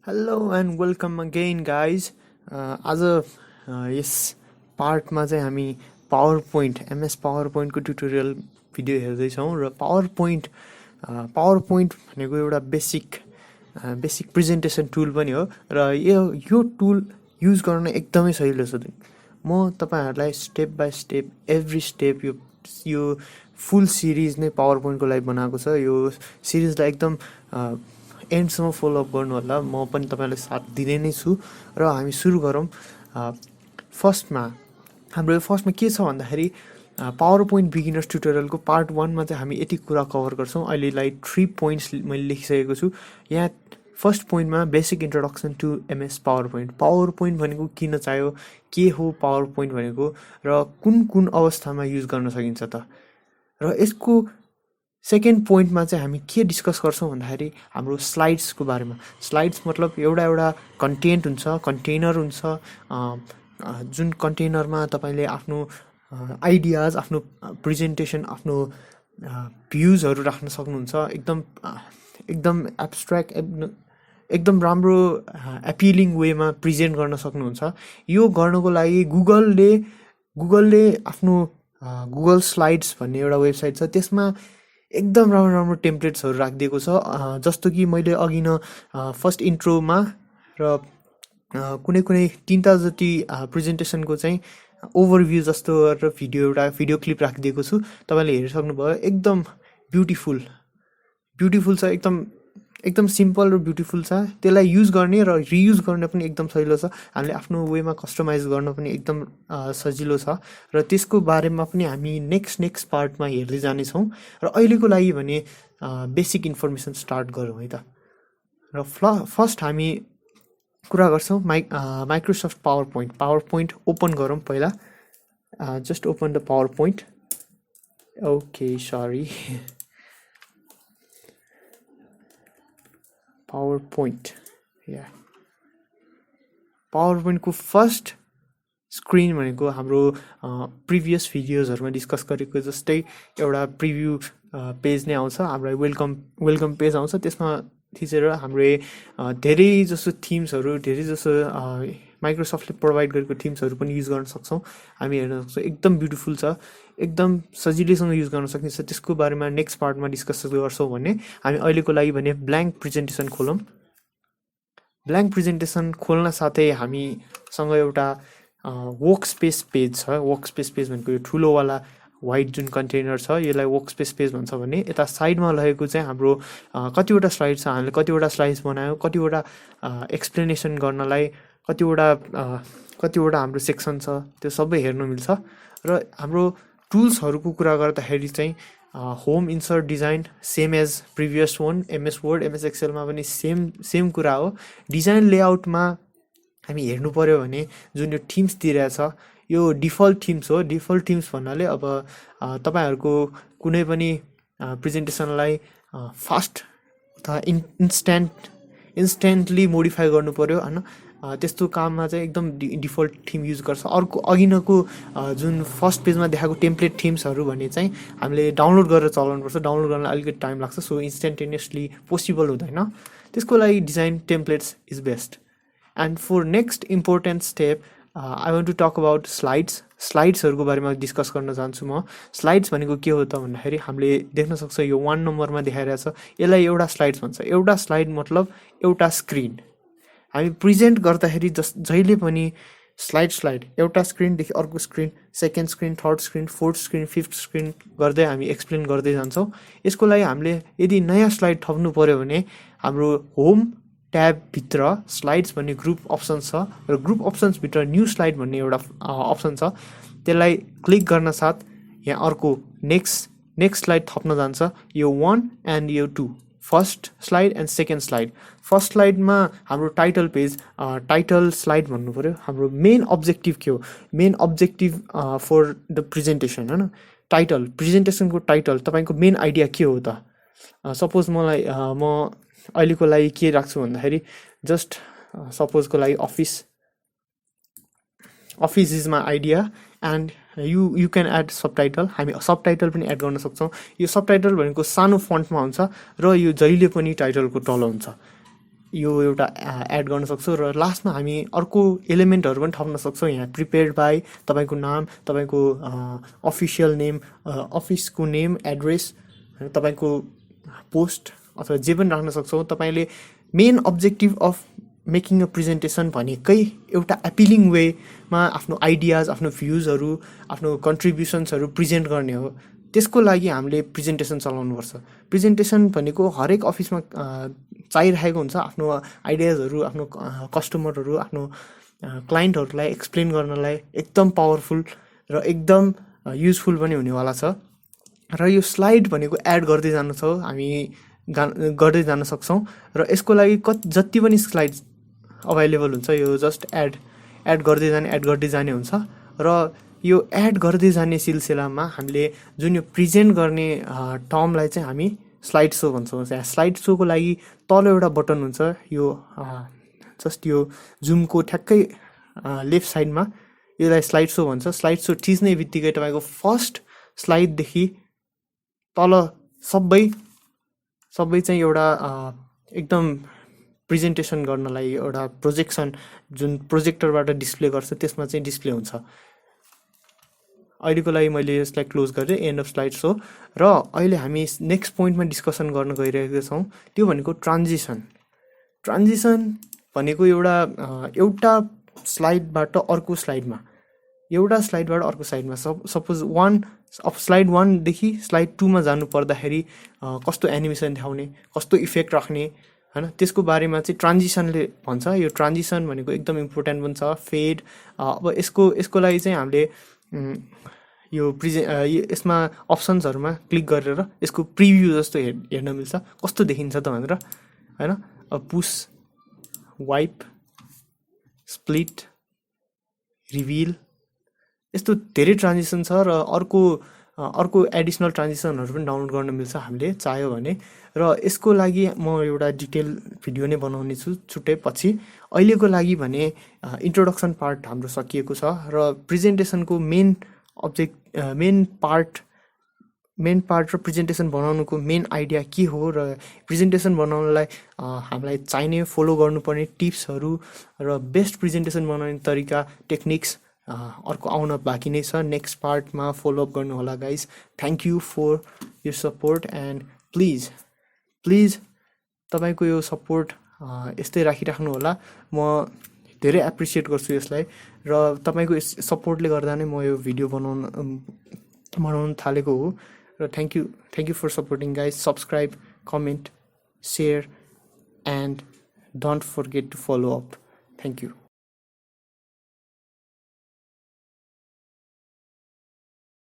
Hello and welcome again guys. आज यस पार्टमा चाहिँ हामी MS PowerPoint को ट्युटोरियल भिडियो हेर्दैछौँ र PowerPoint भनेको एउटा बेसिक प्रेजेन्टेसन टुल पनि हो र यो टुल युज गर्न एकदमै सजिलो छ। म तपाईहरुलाई step by step every step यो फुल सिरिज नै PowerPoint को लागि बनाएको छ। यो सिरिजलाई एकदम एन्डसम्म फलोअप गर्नु होला। म पनि तपाईलाई साथ दिने नै छु र हामी सुरु गरौँ। फर्स्टमा के छ भन्दाखेरि PowerPoint बिगिनर्स ट्युटोरियलको पार्ट 1 मा चाहिँ हामी यति कुरा कभर गर्छौँ। अहिलेलाई 3 पोइन्ट्स मैले लेखिसकेको छु। यहाँ फर्स्ट पोइन्टमा basic introduction to MS PowerPoint भनेको किन चाहियो, के हो पावरपोइन्ट भनेको र कुन अवस्थामा युज गर्न सकिन्छ त। र यसको सेकेन्ड पोइन्टमा चाहिँ हामी के डिस्कस गर्छौँ भन्दाखेरि हाम्रो स्लाइड्सको बारेमा। स्लाइड्स मतलब एउटा कन्टेन्ट हुन्छ, कन्टेनर हुन्छ, जुन कन्टेनरमा तपाईले आफ्नो आइडियाज, आफ्नो प्रेजेन्टेसन, आफ्नो भ्युजहरू राख्न सक्नुहुन्छ। एकदम एब्स्ट्र्याक्ट, एकदम राम्रो एपिलिङ वेमा प्रेजेन्ट गर्न सक्नुहुन्छ। यो गर्नको लागि गुगलले आफ्नो गुगल स्लाइड्स भन्ने एउटा वेबसाइट छ, त्यसमा एकदम राम्रो टेम्प्लेट्सहरू राखिदिएको छ। जस्तो कि मैले अघि न फर्स्ट इन्ट्रोमा र कुनै 3टा जति प्रेजेन्टेसनको चाहिँ ओभरभ्यू जस्तो र भिडियो क्लिप राखिदिएको छु। तपाईले हेरि सक्नुभयो। एकदम ब्युटिफुल छ, एकदम सिम्पल र ब्युटिफुल छ। त्यसलाई युज गर्ने र रियुज गर्न पनि एकदम सजिलो छ। हामीले आफ्नो वेमा कस्टमाइज गर्न पनि एकदम सजिलो छ र त्यसको बारेमा पनि हामी नेक्स्ट पार्टमा हेर्दै जानेछौँ। र अहिलेको लागि भने बेसिक इन्फर्मेसन स्टार्ट गरौँ है त। र फर्स्ट हामी कुरा गर्छौँ माइक्रोसफ्ट पावरपोइन्ट ओपन गरौँ पहिला। Just open the PowerPoint. Okay, sorry, पावरपोइन्टको फर्स्ट स्क्रिन भनेको हाम्रो प्रिभियस भिडियोजहरुमा डिस्कस गरेको जस्तै एउटा प्रिभ्यू पेज नै आउँछ। हाम्रो वेलकम पेज आउँछ। त्यसमा थिचेर हाम्रो धेरै जसो थिम्सहरु, धेरै जसो माइक्रोसफ्टले प्रोभाइड गरेको थिम्सहरु पनि युज गर्न सक्छौं। हामी हेर्न सक्छौं। एकदम ब्युटिफुल छ, एकदम सजिलैसँग युज गर्न सकिन्छ। त्यसको बारेमा नेक्स्ट पार्टमा डिस्कस गर्छौं भने हामी अहिलेको लागि भने ब्ल्याङ्क प्रेजेन्टेसन खोलौं। ब्ल्याङ्क प्रेजेन्टेसन खोल्न साथै हामीसँग एउटा वर्कस्पेस पेज छ। वर्कस्पेस पेज भनेको यो ठुलो वाला व्हाइट जुन कन्टेनर छ, यसलाई वर्कस्पेस पेज भन्छ भने यता साइडमा रहेको चाहिँ हाम्रो कतिवटा स्लाइड छ। हामीले कतिवटा स्लाइड्स बनायौं, कतिवटा एक्सप्लेनेसन गर्नलाई कतिवटा हाम्रो सेक्सन छ, त्यो सबै हेर्न मिल्छ। र हाम्रो टुल्सहरुको कुरा गर्दाखेरि चाहिँ home, insert, design same as previous one. MS Word, MS Excel मा पनि सेम कुरा हो। डिजाइन लेआउटमा हामी हेर्नु पर्यो भने जुन यो थिम्स दिइरहेछ, यो डिफल्ट थिम्स हो। डिफल्ट थिम्स भन्नाले अब तपाईहरुको कुनै पनि प्रेजेन्टेसनलाई फास्ट अथवा इन्स्ट्यान्टली मोडिफाई गर्नु पर्यो हैन, त्यस्तो काममा चाहिँ एकदम डिफल्ट थिम युज गर्छ। अर्को अघिनको जुन फर्स्ट पेजमा देखाएको टेम्प्लेट थिम्सहरु भने चाहिँ हामीले डाउनलोड गरेर चलाउनु पर्छ। डाउनलोड गर्न अलिकति टाइम लाग्छ, सो इन्स्टेन्टेनियसली पोसिबल हुँदैन। त्यसको लागि design templates is best. And for next important step I want to talk about स्लाइड्सहरुको बारेमा डिस्कस गर्न चाहन्छु म। स्लाइड्स भनेको के हो त भन्दाखेरि हामीले देख्न सक्छ यो 1 नम्बरमा देखाइरहेछ। यसलाई एउटा स्लाइड्स भन्छ। एउटा स्लाइड मतलब एउटा स्क्रिन। हामी प्रेजेन्ट गर्दाखेरि जहिले पनि स्लाइड एउटा स्क्रिनदेखि अर्को screen, second screen, third screen, fourth screen, fifth screen गर्दै हामी एक्सप्लेन गर्दै जान्छौँ। यसको लागि हामीले यदि नयाँ स्लाइड थप्नु पर्यो भने हाम्रो होम ट्याब भित्र स्लाइड्स भन्ने ग्रुप अप्सन छ र ग्रुप अप्सन्स भित्र न्यू स्लाइड भन्ने एउटा अप्सन छ। त्यसलाई क्लिक गर्न साथ यहाँ अर्को नेक्स्ट स्लाइड थप्न जान्छ। यो 1 एन्ड यो 2, first slide and second slide. First स्लाइडमा हाम्रो टाइटल पेज, टाइटल स्लाइड भन्नु पर्यो। हाम्रो मेन अब्जेक्टिभ के हो? Main objective for the presentation हैन, टाइटल, प्रेजेन्टेसनको टाइटल, तपाईको मेन आइडिया के हो त? सपोज म अहिलेको लागि के राख्छु भन्दाखेरि जस्ट सपोजको लागि office is my idea and you can add subtitle. हामी सबटाइटल पनि एड गर्न सक्छौँ। यो सबटाइटल भनेको सानो फन्टमा हुन्छ र यो जहिले पनि टाइटलको तल हुन्छ। यो एउटा एड गर्न सक्छौँ र लास्टमा हामी अर्को एलिमेन्टहरू पनि थप्न सक्छौँ। यहाँ प्रिपेयर्ड बाई, तपाईँको नाम, तपाईँको अफिसियल नेम, अफिसको नेम, एड्रेस, तपाईँको पोस्ट अथवा जे पनि राख्न सक्छौँ। तपाईँले main objective of making a presentation भनेकै एउटा एपिलिङ वेमा आफ्नो आइडियाज, आफ्नो भ्युजहरू, आफ्नो कन्ट्रिब्युसन्सहरू प्रेजेन्ट गर्ने हो। त्यसको लागि हामीले प्रेजेन्टेसन चलाउनुपर्छ। प्रेजेन्टेसन भनेको हरेक अफिसमा चाहिरहेको हुन्छ आफ्नो आइडियाजहरू, आफ्नो कस्टमरहरू, आफ्नो क्लाइन्टहरूलाई एक्सप्लेन गर्नलाई एकदम पावरफुल र एकदम युजफुल पनि हुनेवाला छ। र यो स्लाइड भनेको एड गर्दै जानु छ, हामी गर्दै जान सक्छौँ र यसको लागि जति पनि स्लाइड अभाइलेबल हुन्छ यो जस्ट एड गर्दै जाने हुन्छ। र यो एड गर्दै जाने सिलसिलामा हामीले जुन यो प्रेजेन्ट गर्ने टर्मलाई चाहिँ हामी स्लाइड सो भन्छौँ। यहाँ स्लाइड सोको लागि तल एउटा बटन हुन्छ, यो जस्ट यो जुमको ठ्याक्कै लेफ्ट साइडमा, यसलाई स्लाइड सो भन्छ। स्लाइड सो थिच्ने बित्तिकै तपाईँको फर्स्ट स्लाइडदेखि तल सबै चाहिँ एउटा एकदम प्रेजेन्टेसन गर्नलाई एउटा प्रोजेक्सन जुन प्रोजेक्टरबाट डिस्प्ले गर्छ त्यसमा चाहिँ डिस्प्ले हुन्छ। अहिलेको लागि मैले यसलाई क्लोज गरेँ, एन्ड अफ स्लाइड सो। र अहिले हामी नेक्स्ट पोइन्टमा डिस्कसन गर्न गइरहेका छौँ, त्यो भनेको ट्रान्जिसन भनेको एउटा स्लाइडबाट अर्को स्लाइडमा, सपोज स्लाइड 1 देखि स्लाइड 2 मा जानु पर्दाखेरि कस्तो एनिमेसन देखाउने, कस्तो इफेक्ट राख्ने, हैन, त्यसको बारेमा चाहिँ ट्रान्जिसनले भन्छ। यो ट्रान्जिसन भनेको एकदम इम्पोर्टेन्ट पनि छ। फेड, अब यसको लागि चाहिँ हामीले यसमा अप्सन्सहरूमा क्लिक गरेर यसको प्रिभ्यू जस्तो हेर्न मिल्छ, कस्तो देखिन्छ त भनेर, हैन। पुस, वाइप, स्प्लिट, रिभिल, यस्तो धेरै ट्रान्जिसन छ। र अर्को एडिसनल ट्रान्जिसनहरू पनि डाउनलोड गर्न मिल्छ हामीले चाह्यो भने। र यसको लागि म एउटा डिटेल भिडियो नै बनाउने छु छुट्टै पछि। अहिलेको लागि भने इन्ट्रोडक्सन पार्ट हाम्रो सकिएको छ र प्रेजेन्टेसनको मेन पार्ट र प्रेजेन्टेसन बनाउनुको मेन आइडिया के हो र प्रेजेन्टेसन बनाउनलाई हामीलाई चाहिने फलो गर्नुपर्ने टिप्सहरू र बेस्ट प्रेजेन्टेसन बनाउने तरिका, टेक्निक्स अर्को आउन बाँकी नै छ। नेक्स्ट पार्टमा फलोअप गर्नु होला गाइज। थ्याङ्क यू फर यो सपोर्ट एन्ड प्लिज तपाईँको यो सपोर्ट यस्तै राखिराख्नु होला। म धेरै एप्रिसिएट गर्छु यसलाई र तपाईँको सपोर्टले गर्दा नै म यो भिडियो बनाउन थालेको हो। र thank you for supporting guys. Subscribe, comment, share and don't forget to follow up. Thank you.